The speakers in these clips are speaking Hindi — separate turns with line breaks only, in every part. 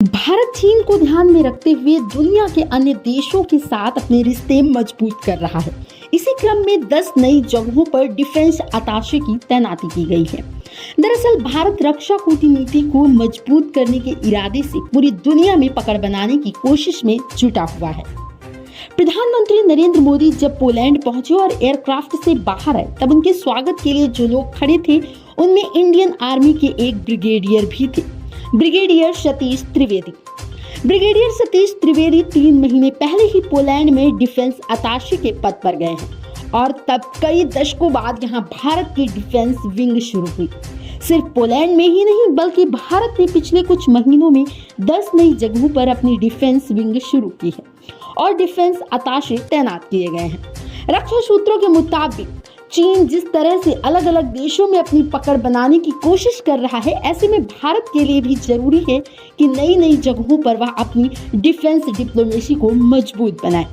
भारत चीन को ध्यान में रखते हुए दुनिया के अन्य देशों के साथ अपने रिश्ते मजबूत कर रहा है। इसी क्रम में 10 नई जगहों पर डिफेंस अताशे की तैनाती की गई है। दरअसल भारत रक्षा कूटनीति को मजबूत करने के इरादे से पूरी दुनिया में पकड़ बनाने की कोशिश में जुटा हुआ है। प्रधानमंत्री नरेंद्र मोदी जब पोलैंड पहुंचे और एयरक्राफ्ट से बाहर आए, तब उनके स्वागत के लिए जो लोग खड़े थे उनमें इंडियन आर्मी के एक ब्रिगेडियर भी थे, ब्रिगेडियर सतीश त्रिवेदी। ब्रिगेडियर सतीश त्रिवेदी 3 महीने पहले ही पोलैंड में डिफेंस अताशे के पद पर गए हैं और तब कई दशकों बाद यहां भारत की डिफेंस विंग शुरू हुई। सिर्फ पोलैंड में ही नहीं बल्कि भारत ने पिछले कुछ महीनों में 10 नई जगहों पर अपनी डिफेंस विंग शुरू की है और डिफेंस अताशे तैनात किए गए हैं। रक्षा सूत्रों के मुताबिक चीन जिस तरह से अलग अलग देशों में अपनी पकड़ बनाने की कोशिश कर रहा है, ऐसे में भारत के लिए भी जरूरी है कि नई नई जगहों पर वह अपनी डिफेंस डिप्लोमेसी को मजबूत बनाए।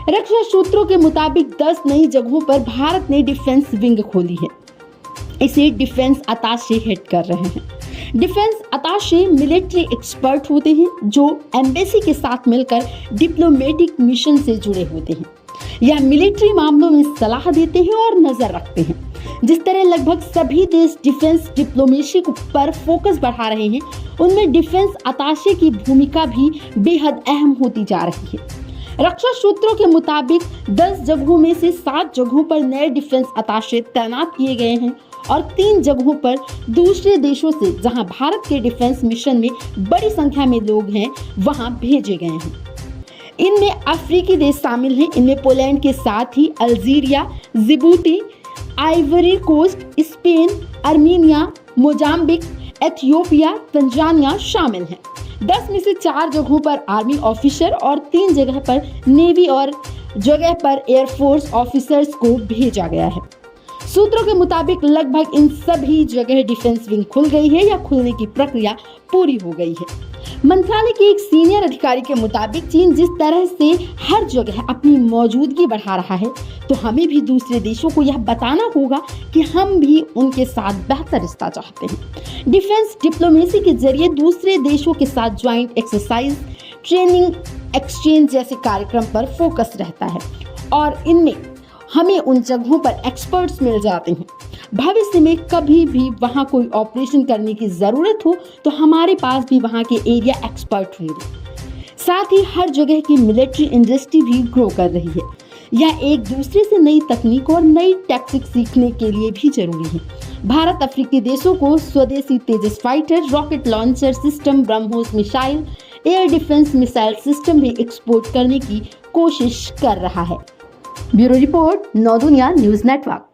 रक्षा सूत्रों के मुताबिक 10 नई जगहों पर भारत ने डिफेंस विंग खोली है। इसे डिफेंस अताशे हेड कर रहे हैं। डिफेंस अताशे मिलिट्री एक्सपर्ट होते हैं जो एम्बेसी के साथ मिलकर डिप्लोमेटिक मिशन से जुड़े होते हैं या मिलिट्री मामलों में सलाह देते हैं और नजर रखते हैं। जिस तरह लगभग सभी देश डिफेंस डिप्लोमेसी पर फोकस बढ़ा रहे हैं, उनमें डिफेंस अताशे की भूमिका भी बेहद अहम होती जा रही है। रक्षा सूत्रों के मुताबिक 10 जगहों में से 7 जगहों पर नए डिफेंस अताशे तैनात किए गए हैं और 3 जगहों पर दूसरे देशों से, जहां भारत के डिफेंस मिशन में बड़ी संख्या में लोग हैं, वहां भेजे गए हैं। इनमें अफ्रीकी देश शामिल हैं। इनमें पोलैंड के साथ ही Algeria, Djibouti, Ivory Coast, Spain, Armenia, Mozambique, Ethiopia, Tanzania शामिल हैं। 10 में से 4 जगहों पर आर्मी ऑफिसर और 3 जगह पर नेवी और जगह पर एयरफोर्स ऑफिसर्स को भेजा गया है। सूत्रों के मुताबिक लगभग इन सभी जगह डिफेंस विंग खुल गई है या खुलने की प्रक्रिया पूरी हो गई है। मंत्रालय के एक सीनियर अधिकारी के मुताबिक चीन जिस तरह से हर जगह अपनी मौजूदगी बढ़ा रहा है, तो हमें भी दूसरे देशों को यह बताना होगा कि हम भी उनके साथ बेहतर रिश्ता चाहते हैं। डिफेंस डिप्लोमेसी के जरिए दूसरे देशों के साथ ज्वाइंट एक्सरसाइज, ट्रेनिंग, एक्सचेंज जैसे कार्यक्रम पर फोकस रहता है और इनमें हमें उन जगहों पर एक्सपर्ट्स मिल जाते हैं। भविष्य में कभी भी वहां कोई ऑपरेशन करने की जरूरत हो तो हमारे पास भी वहां के एरिया एक्सपर्ट होंगे। साथ ही हर जगह की मिलिट्री इंडस्ट्री भी ग्रो कर रही है। यह एक दूसरे से नई तकनीक और नई टैक्टिक सीखने के लिए भी जरूरी है। भारत अफ्रीकी देशों को स्वदेशी Tejas fighter, rocket launcher system, BrahMos missile, air defence missile system भी एक्सपोर्ट करने की कोशिश कर रहा है। ब्यूरो रिपोर्ट, नौ दुनिया न्यूज नेटवर्क।